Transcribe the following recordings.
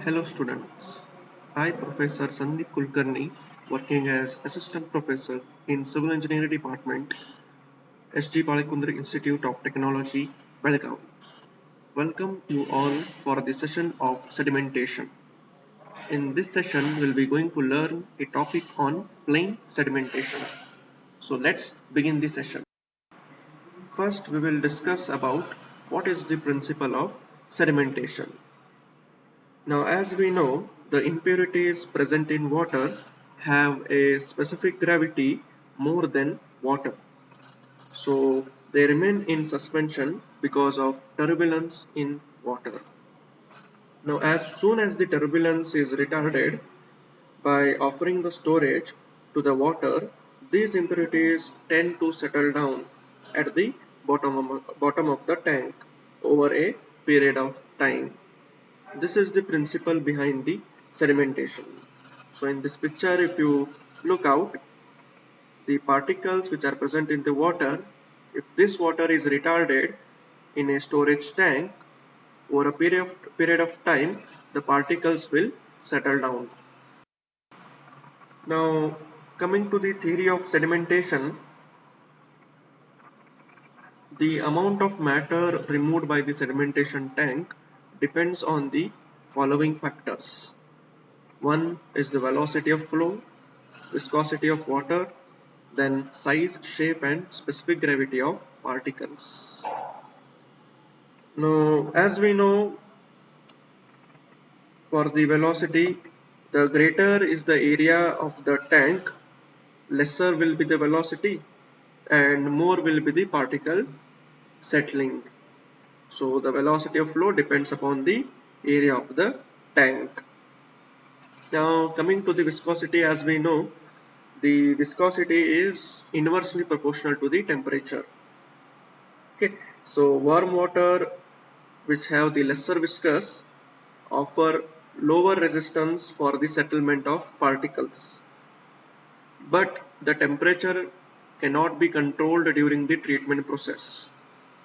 Hello students, I Professor Sandeep Kulkarni working as Assistant Professor in Civil Engineering Department, SG Palekundar Institute of Technology, Belgaum. Welcome you all for the session of sedimentation. In this session, we'll be going to learn a topic on plane sedimentation. So let's begin the session. First, we will discuss about what is the principle of sedimentation. Now, as we know, the impurities present in water have a specific gravity more than water. So, they remain in suspension because of turbulence in water. Now, as soon as the turbulence is retarded by offering the storage to the water, these impurities tend to settle down at the bottom of the tank over a period of time. This is the principle behind the sedimentation. So in this picture, if you look out, the particles which are present in the water, if this water is retarded in a storage tank over a period of time, the particles will settle down. Now coming to the theory of sedimentation, the amount of matter removed by the sedimentation tank depends on the following factors. One is the velocity of flow, viscosity of water, then size, shape and specific gravity of particles. Now, as we know, for the velocity, the greater is the area of the tank, lesser will be the velocity and more will be the particle settling. So the velocity of flow depends upon the area of the tank. Now coming to the viscosity, as we know, the viscosity is inversely proportional to the temperature. Okay, so warm water which have the lesser viscous offer lower resistance for the settlement of particles, but the temperature cannot be controlled during the treatment process,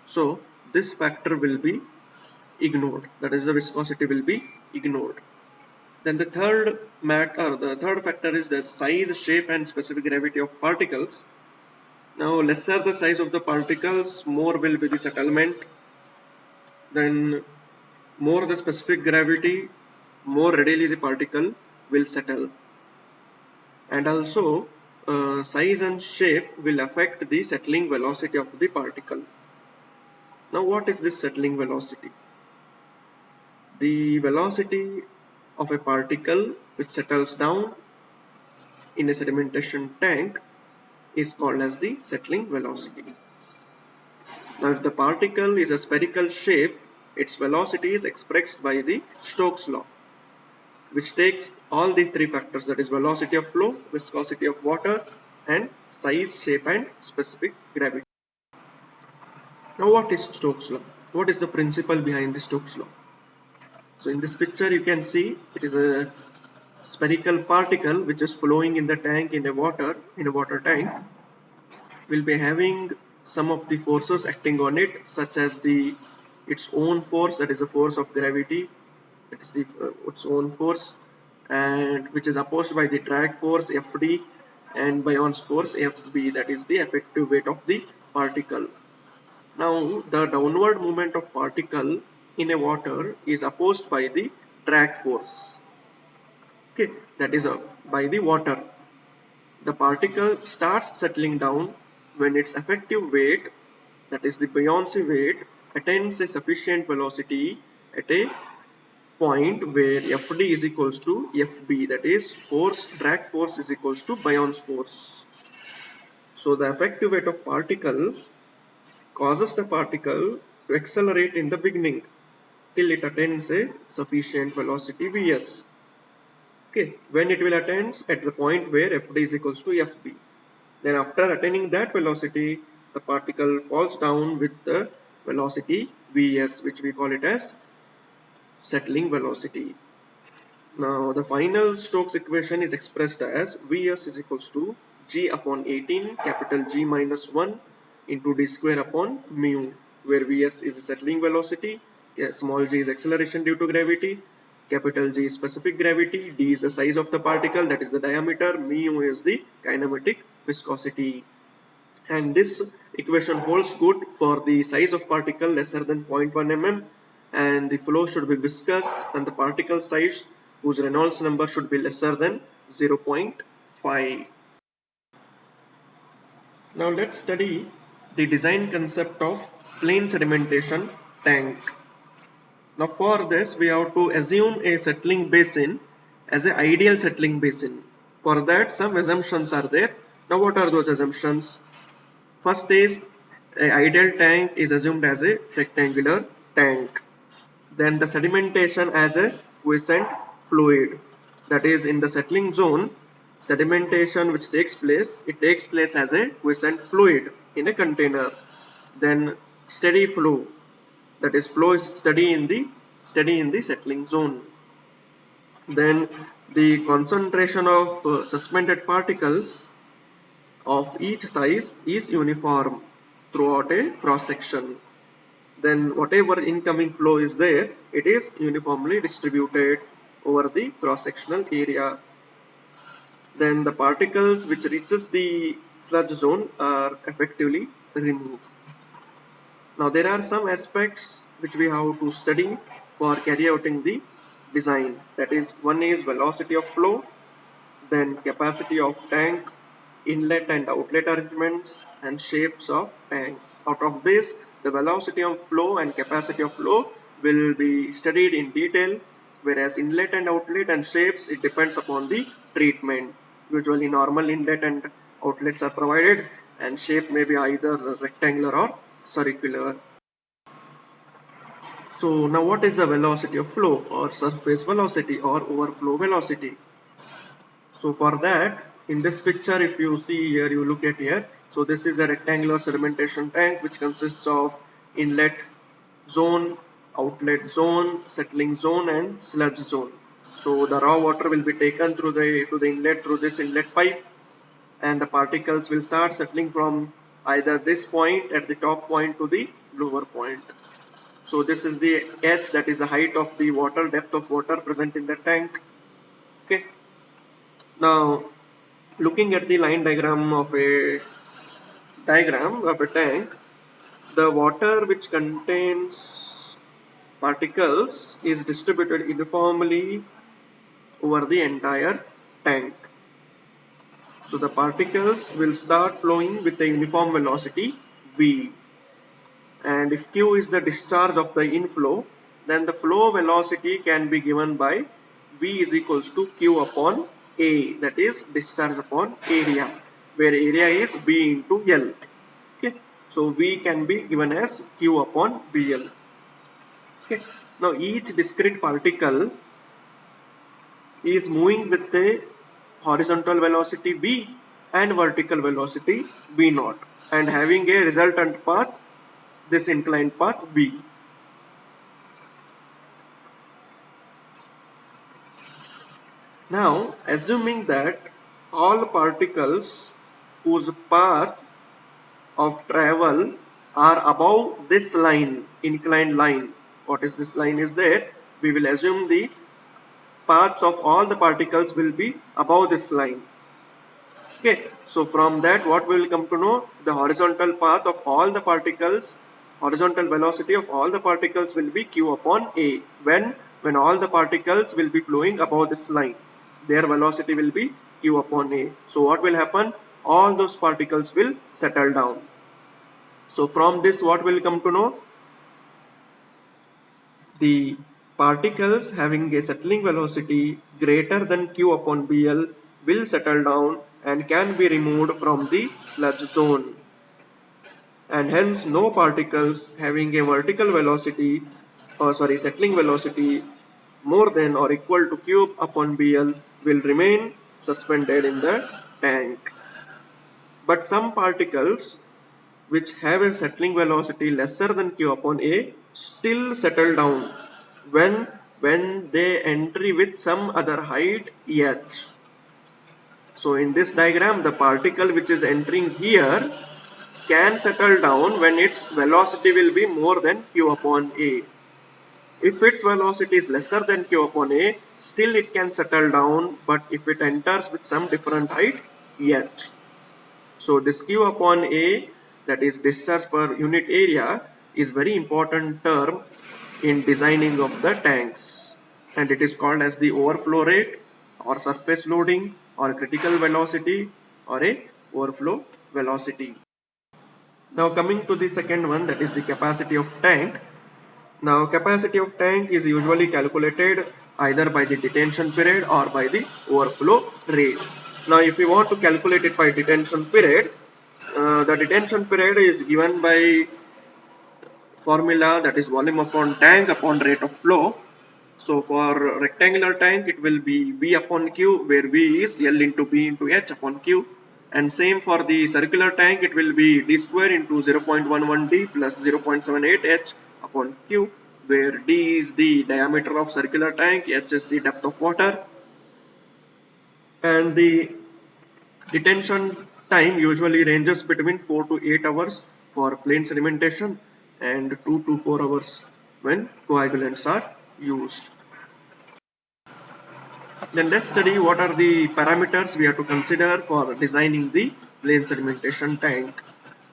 so this factor will be ignored, that is the viscosity will be ignored. Then the third factor is the size, shape and specific gravity of particles. Now lesser the size of the particles, more will be the settlement. Then more the specific gravity, more readily the particle will settle. And also size and shape will affect the settling velocity of the particle. Now what is this settling velocity? The velocity of a particle which settles down in a sedimentation tank is called as the settling velocity. Now if the particle is a spherical shape, its velocity is expressed by the Stokes law, which takes all the three factors, that is velocity of flow, viscosity of water and size, shape and specific gravity. Now what is Stokes law? What is the principle behind the Stokes law? So in this picture you can see it is a spherical particle which is flowing in the tank in a water tank, will be having some of the forces acting on it, such as the its own force, that is the force of gravity, that is the its own force, and which is opposed by the drag force Fd and Bion's force Fb, that is the effective weight of the particle. Now the downward movement of particle in a water is opposed by the drag force. Okay, that is by the water. The particle starts settling down when its effective weight, that is the buoyancy weight, attains a sufficient velocity at a point where Fd is equals to Fb, that is drag force is equals to Bion's force. So the effective weight of particle causes the particle to accelerate in the beginning till it attains a sufficient velocity Vs. Okay, when it will attain at the point where Fd is equals to Fb. Then after attaining that velocity, the particle falls down with the velocity Vs, which we call it as settling velocity. Now the final Stokes equation is expressed as Vs is equals to g upon 18 capital G minus 1 into d square upon mu, where Vs is the settling velocity, small g is acceleration due to gravity, Capital G is specific gravity, D is the size of the particle, that is the diameter, mu is the kinematic viscosity. And this equation holds good for the size of particle lesser than 0.1 mm, and the flow should be viscous, and the particle size whose Reynolds number should be lesser than 0.5. Now let's study the design concept of plane sedimentation tank. Now for this we have to assume a settling basin as an ideal settling basin. For that some assumptions are there. Now what are those assumptions? First is a ideal tank is assumed as a rectangular tank. Then the sedimentation as a quiescent fluid. That is, in the settling zone, sedimentation which takes place, it takes place as a quiescent fluid in a container. Then steady flow, that is, flow is steady in the settling zone. Then the concentration of suspended particles of each size is uniform throughout a cross section. Then whatever incoming flow is there, it is uniformly distributed over the cross sectional area. Then the particles which reaches the sludge zone are effectively removed. Now there are some aspects which we have to study for carrying out the design. That is, one is velocity of flow, then capacity of tank, inlet and outlet arrangements, and shapes of tanks. Out of this, the velocity of flow and capacity of flow will be studied in detail, whereas inlet and outlet and shapes, it depends upon the treatment. Usually normal inlet and outlets are provided, and shape may be either rectangular or circular. So now what is the velocity of flow, or surface velocity, or overflow velocity? So for that, in this picture, if you see here, you look at here, so this is a rectangular sedimentation tank which consists of inlet zone, outlet zone, settling zone, and sludge zone. So the raw water will be taken through the inlet through this inlet pipe, and the particles will start settling from either this point at the top point to the lower point. So this is the h, that is the height of the water, depth of water present in the tank. Okay. Now looking at the line diagram of a tank, the water which contains particles is distributed uniformly over the entire tank. So the particles will start flowing with a uniform velocity v, and if q is the discharge of the inflow, then the flow velocity can be given by v is equals to q upon a, that is discharge upon area, where area is b into l. Okay, so v can be given as q upon bl. Okay, now each discrete particle is moving with a horizontal velocity v and vertical velocity v naught, and having a resultant path, this inclined path v. Now assuming that all particles whose path of travel are above this line, inclined line, what is this line is there, we will assume the paths of all the particles will be above this line. Okay, so from that what we will come to know, the horizontal path of all the particles, horizontal velocity of all the particles will be q upon a, when all the particles will be flowing above this line, their velocity will be q upon a. So what will happen, all those particles will settle down. So from this what will come to know, the particles having a settling velocity greater than q upon bl will settle down and can be removed from the sludge zone, and hence no particles having a vertical velocity, settling velocity more than or equal to q upon bl will remain suspended in the tank. But some particles which have a settling velocity lesser than q upon a still settle down when they enter with some other height h. So in this diagram, the particle which is entering here can settle down when its velocity will be more than q upon a. If its velocity is lesser than q upon a, still it can settle down, but if it enters with some different height, h. So this q upon a, that is discharge per unit area, is very important term in designing of the tanks, and it is called as the overflow rate or surface loading or critical velocity or a overflow velocity. Now coming to the second one, that is the capacity of tank. Now capacity of tank is usually calculated either by the detention period or by the overflow rate. Now if we want to calculate it by detention period, the detention period is given by formula, that is volume upon tank upon rate of flow. So for rectangular tank it will be V upon Q, where V is L into B into H upon Q, and same for the circular tank it will be D square into 0.11 D plus 0.78 H upon Q, where D is the diameter of circular tank, H is the depth of water, and the detention time usually ranges between 4 to 8 hours for plain sedimentation and 2 to 4 hours when coagulants are used. Then let's study what are the parameters we have to consider for designing the plain sedimentation tank.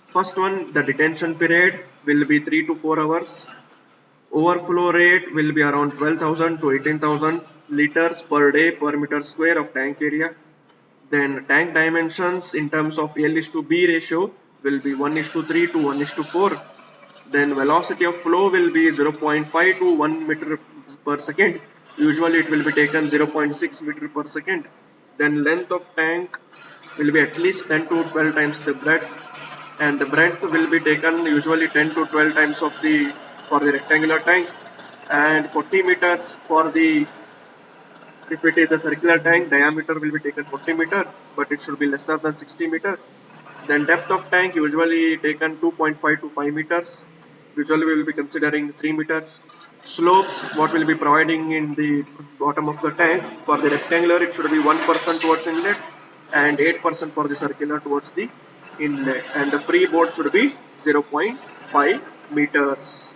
First one, the detention period will be 3 to 4 hours. Overflow rate will be around 12,000 to 18,000 liters per day per meter square of tank area. Then tank dimensions in terms of L is to B ratio will be 1 is to 3 to 1 is to 4. Then velocity of flow will be 0.5 to 1 meter per second. Usually it will be taken 0.6 meter per second. Then length of tank will be at least 10 to 12 times the breadth, and the breadth will be taken usually 10 to 12 times of the for the rectangular tank, and 40 meters for the, if it is a circular tank, diameter will be taken 40 meter, but it should be lesser than 60 meter. Then depth of tank usually taken 2.5 to 5 meters. Usually we will be considering 3 meters. Slopes, what will be providing in the bottom of the tank. For the rectangular it should be 1% towards inlet and 8% for the circular towards the inlet. And the freeboard should be 0.5 meters.